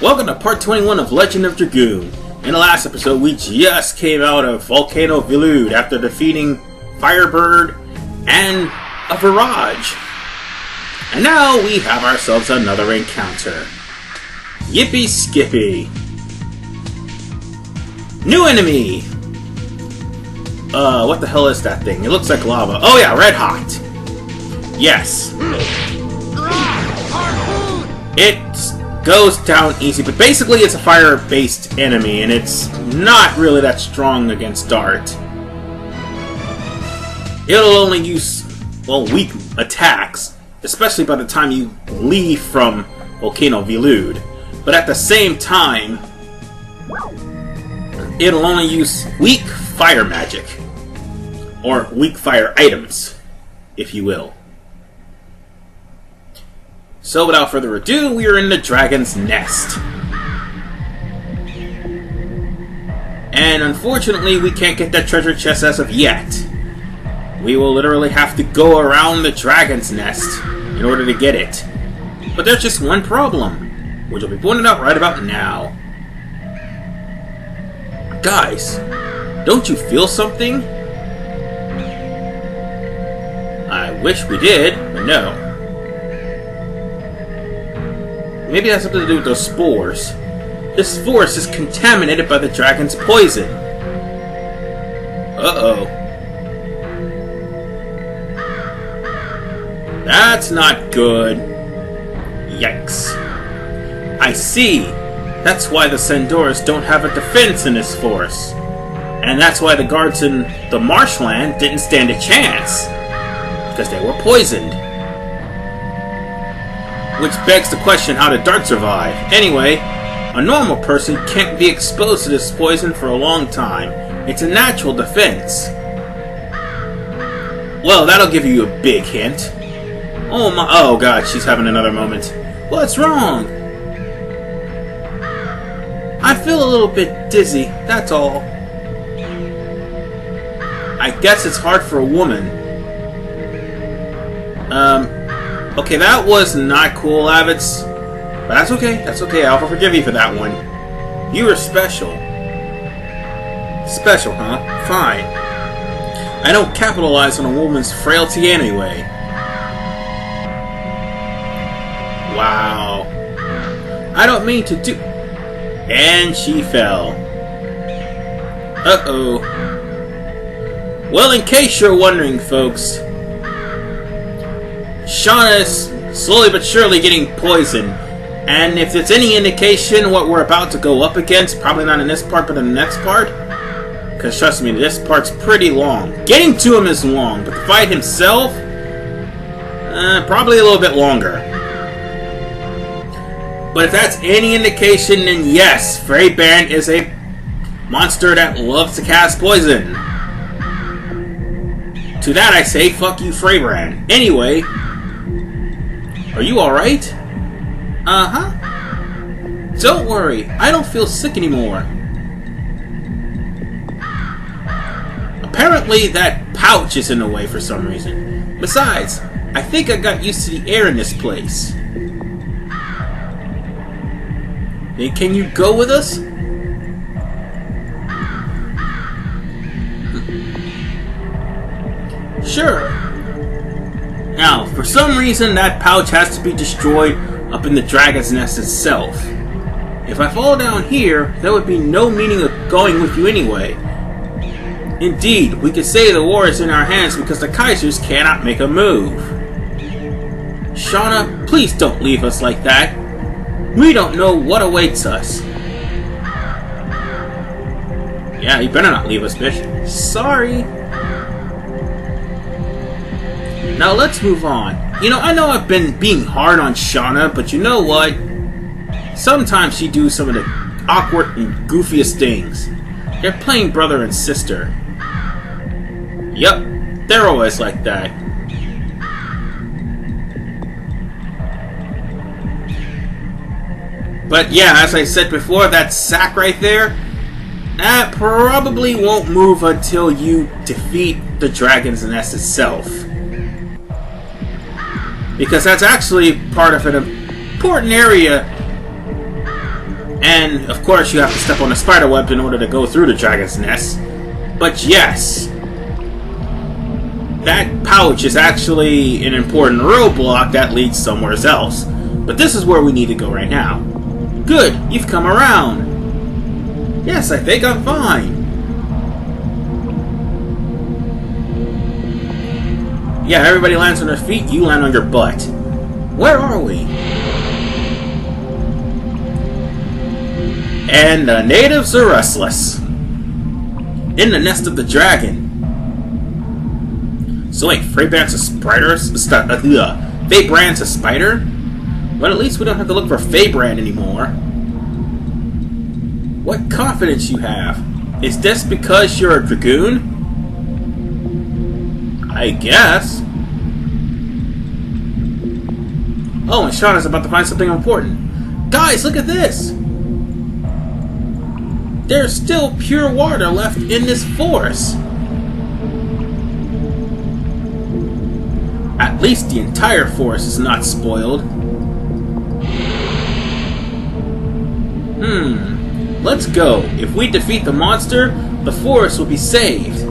Welcome to part 21 of Legend of Dragoon. In the last episode, we just came out of Volcano after defeating Feyrbrand and a Virage. And now we have ourselves another encounter. Yippee Skippy. New enemy! What the hell is that thing? It looks like lava. Oh yeah, red hot! Yes. It goes down easy, but basically it's a fire-based enemy, and it's not really that strong against Dart. It'll only use, well, weak attacks, especially by the time you leave from Volcano Vilude. But at the same time, it'll only use weak fire magic. Or weak fire items, if you will. So without further ado, we are in the Dragon's Nest. And unfortunately, we can't get that treasure chest as of yet. We will literally have to go around the Dragon's Nest in order to get it. But there's just one problem, which will be pointed out right about now. Guys, don't you feel something? I wish we did, but no. Maybe it has something to do with those spores. This forest is contaminated by the dragon's poison. Uh-oh. That's not good. Yikes. I see. That's why the Sandoras don't have a defense in this forest. And that's why the guards in the marshland didn't stand a chance. Because they were poisoned. Which begs the question, how did Dart survive? Anyway, a normal person can't be exposed to this poison for a long time. It's a natural defense. Well, that'll give you a big hint. Oh my, oh god, she's having another moment. What's wrong? I feel a little bit dizzy, that's all. I guess it's hard for a woman. Okay, that was not cool, Avitz. But that's okay, I'll forgive you for that one. You were special. Special, huh? Fine. I don't capitalize on a woman's frailty anyway. Wow. I don't mean to do... And she fell. Uh-oh. Well, in case you're wondering, folks, Shauna is slowly but surely getting poisoned, and if it's any indication what we're about to go up against, probably not in this part but in the next part, because trust me, this part's pretty long. Getting to him is long, but the fight himself, probably a little bit longer. But if that's any indication, then yes, Feyrbrand is a monster that loves to cast poison. To that I say, fuck you, Feyrbrand. Anyway, are you alright? Uh-huh. Don't worry, I don't feel sick anymore. Apparently that pouch is in the way for some reason. Besides, I think I got used to the air in this place. Then can you go with us? Sure. Now, for some reason, that pouch has to be destroyed up in the Dragon's Nest itself. If I fall down here, there would be no meaning of going with you anyway. Indeed, we could say the war is in our hands because the Kaisers cannot make a move. Shauna, please don't leave us like that. We don't know what awaits us. Yeah, you better not leave us, bitch. Sorry. Now let's move on. You know, I know I've been being hard on Shauna, but you know what? Sometimes she do some of the awkward and goofiest things. They're playing brother and sister. Yup, they're always like that. But yeah, as I said before, that sack right there, that probably won't move until you defeat the Dragon's Nest itself. Because that's actually part of an important area And, of course, you have to step on the spider web in order to go through the dragon's nest. But yes, that pouch is actually an important roadblock that leads somewhere else. But this is where we need to go right now. Good, you've come around. Yes, I think I'm fine. Yeah, everybody lands on their feet, you land on your butt. Where are we? And the natives are restless. In the nest of the dragon. So wait, Feyrbrand's a spider? Feyrbrand's a spider? Well, at least we don't have to look for Feyrbrand anymore. What confidence you have? Is this because you're a Dragoon? I guess. Oh, and Sean is about to find something important. Guys, look at this! There's still pure water left in this forest. At least the entire forest is not spoiled. Let's go. If we defeat the monster, the forest will be saved.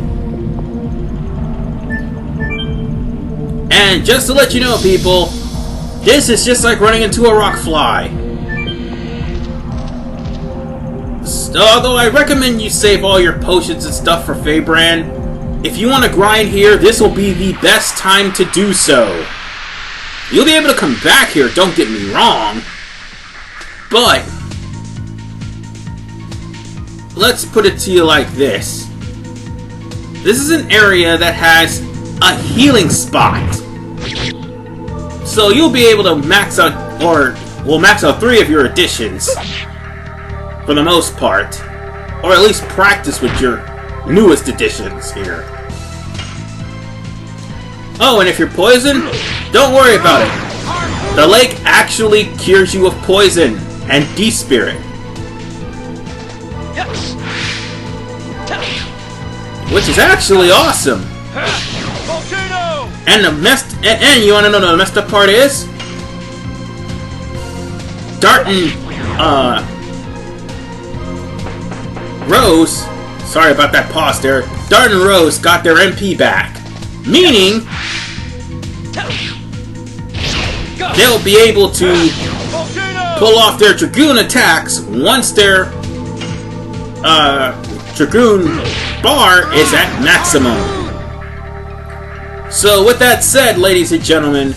And just to let you know, people, this is just like running into a rock fly. So, although I recommend you save all your potions and stuff for Feyrbrand, if you want to grind here, this will be the best time to do so. You'll be able to come back here, don't get me wrong. But let's put it to you like this. This is an area that has a healing spot. So you'll be able to max out, or, well, max out 3 of your additions. For the most part. Or at least practice with your newest additions here. Oh, and if you're poisoned, don't worry about it. The lake actually cures you of poison and de-spirit. Which is actually awesome. Volcano! And the messed, and you wanna know the messed up part is? Dart and Rose, sorry about that pause there. Dart and Rose got their MP back, meaning they'll be able to pull off their Dragoon attacks once their Dragoon bar is at maximum. So with that said, ladies and gentlemen,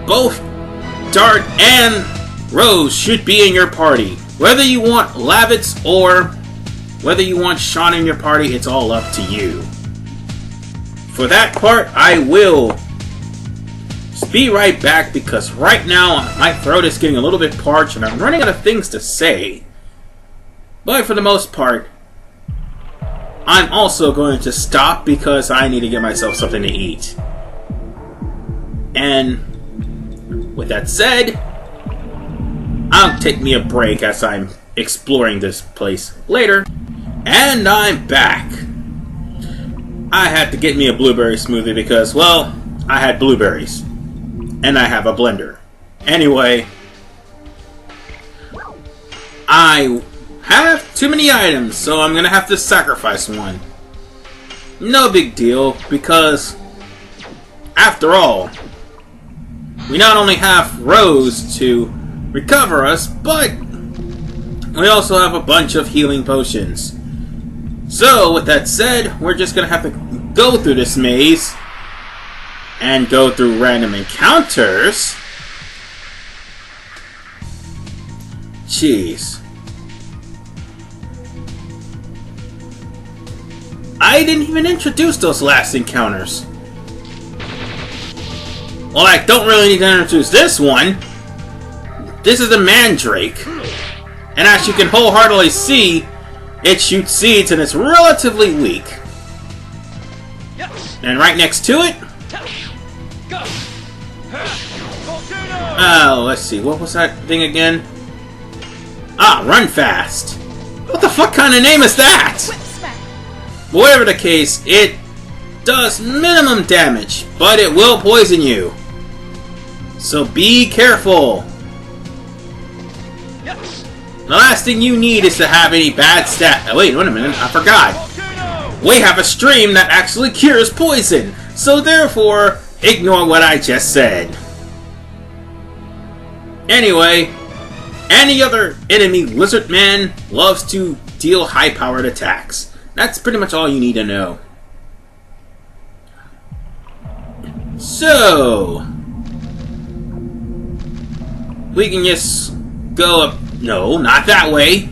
both Dart and Rose should be in your party. Whether you want Lavitz or whether you want Sean in your party, it's all up to you. For that part, I will be right back because right now my throat is getting a little bit parched and I'm running out of things to say. But for the most part, I'm also going to stop because I need to get myself something to eat. And with that said, I'll take me a break as I'm exploring this place later. And I'm back. I had to get me a blueberry smoothie because, well, I had blueberries. And I have a blender. Anyway, I have too many items, so I'm gonna have to sacrifice one. No big deal, because after all, we not only have Rose to recover us, but we also have a bunch of healing potions. So, with that said, we're just gonna have to go through this maze and go through random encounters. Jeez. I didn't even introduce those last encounters. Well, I don't really need to introduce this one. This is a mandrake. And as you can wholeheartedly see, it shoots seeds and it's relatively weak. And right next to it... Oh, let's see. What was that thing again? Ah, run fast. What the fuck kind of name is that? But whatever the case, it does minimum damage, but it will poison you. So be careful. The last thing you need is to have any bad stat. Oh, wait a minute, I forgot. Volcano! We have a stream that actually cures poison, so therefore, ignore what I just said. Anyway, any other enemy lizard man loves to deal high-powered attacks. That's pretty much all you need to know. So, we can just go up. No, not that way.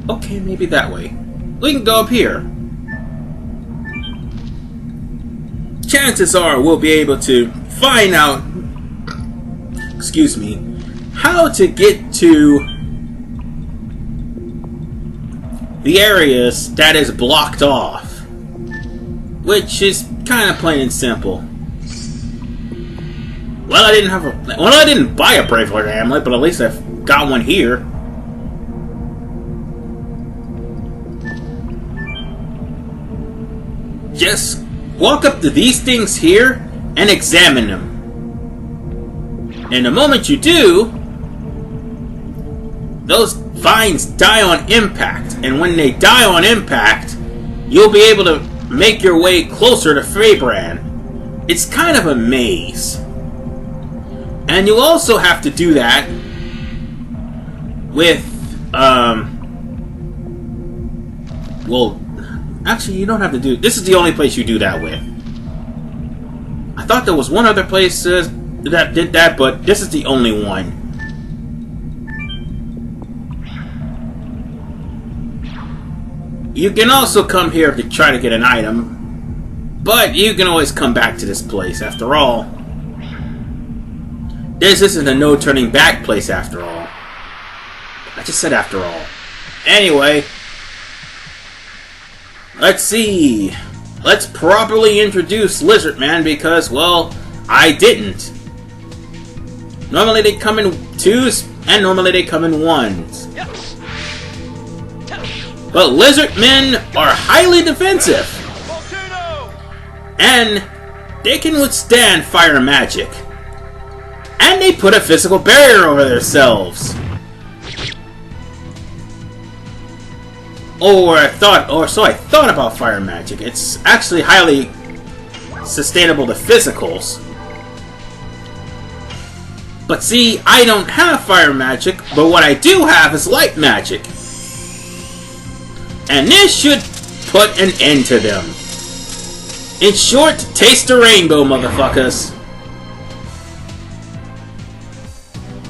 Okay, maybe that way. We can go up here. Chances are we'll be able to find out, excuse me, how to get to the areas that is blocked off, which is kind of plain and simple. Well, I didn't buy a Braveheart amulet, but at least I've got one here. Just walk up to these things here and examine them. And the moment you do, those vines die on impact. And when they die on impact, you'll be able to make your way closer to Feyrbrand. It's kind of a maze. And you'll also have to do that with, well, actually, you don't have to do... This is the only place you do that with. I thought there was one other place that did that, but this is the only one. You can also come here to try to get an item, but you can always come back to this place. After all, this isn't a no turning back place after all. I just said after all. Anyway, let's see. Let's properly introduce Lizard Man because, well, I didn't. Normally they come in twos, and normally they come in ones. But Lizard Men are highly defensive. Volcano! And they can withstand fire magic. And they put a physical barrier over themselves. So I thought about fire magic. It's actually highly sustainable to physicals. But see, I don't have fire magic, but what I do have is light magic. And this should put an end to them. In short, taste the rainbow, motherfuckers.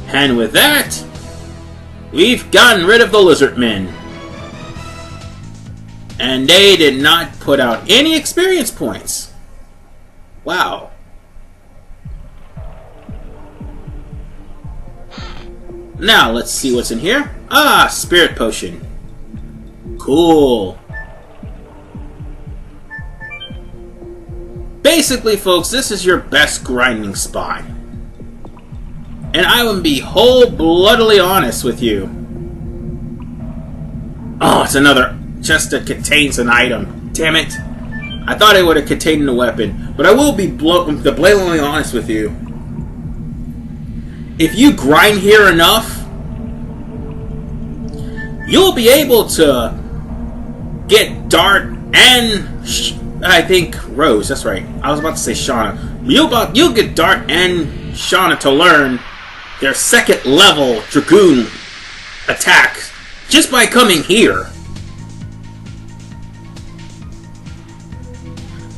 And with that, we've gotten rid of the Lizard Men. And they did not put out any experience points. Wow. Now, let's see what's in here. Ah, Spirit Potion. Cool. Basically, folks, this is your best grinding spot. And I will be whole-bloodedly honest with you. Oh, it's another chest that contains an item. Damn it. I thought it would have contained a weapon. But I will be blatantly honest with you. If you grind here enough, you'll be able to get Dart and I think Rose. That's right. I was about to say Shauna. You'll get Dart and Shauna to learn their second level Dragoon attack just by coming here.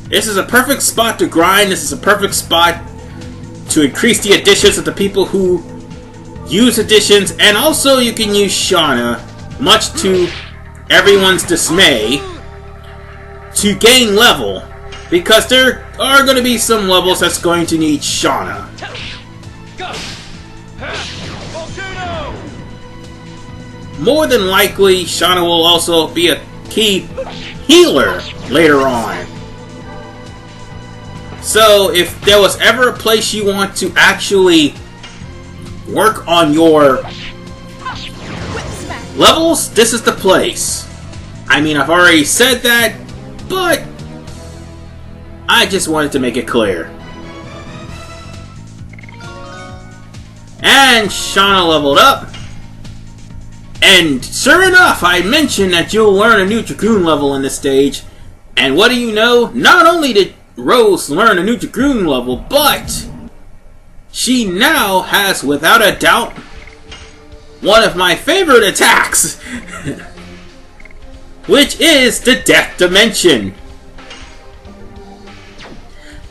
This is a perfect spot to grind. This is a perfect spot to increase the additions of the people who use additions, and also you can use Shauna, much to everyone's dismay, to gain level, because there are going to be some levels that's going to need Shauna. Volcano! More than likely, Shauna will also be a key healer later on. So, if there was ever a place you want to actually work on your levels, this is the place. I mean, I've already said that, but I just wanted to make it clear. And Shauna leveled up. And sure enough, I mentioned that you'll learn a new Dragoon level in this stage. And what do you know? Not only did Rose learn a new Dragoon level, but she now has, without a doubt, one of my favorite attacks, which is the Death Dimension.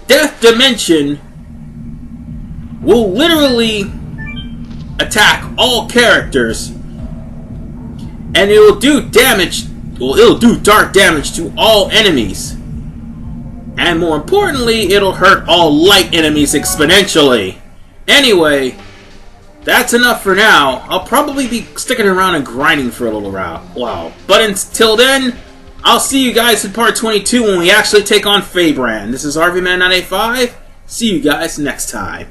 Death Dimension will literally attack all characters, and it will do damage. Well, it'll do dark damage to all enemies. And more importantly, it'll hurt all light enemies exponentially. Anyway, that's enough for now. I'll probably be sticking around and grinding for a little while. But until then, I'll see you guys in part 22 when we actually take on Feyrbrand. This is RVman985. See you guys next time.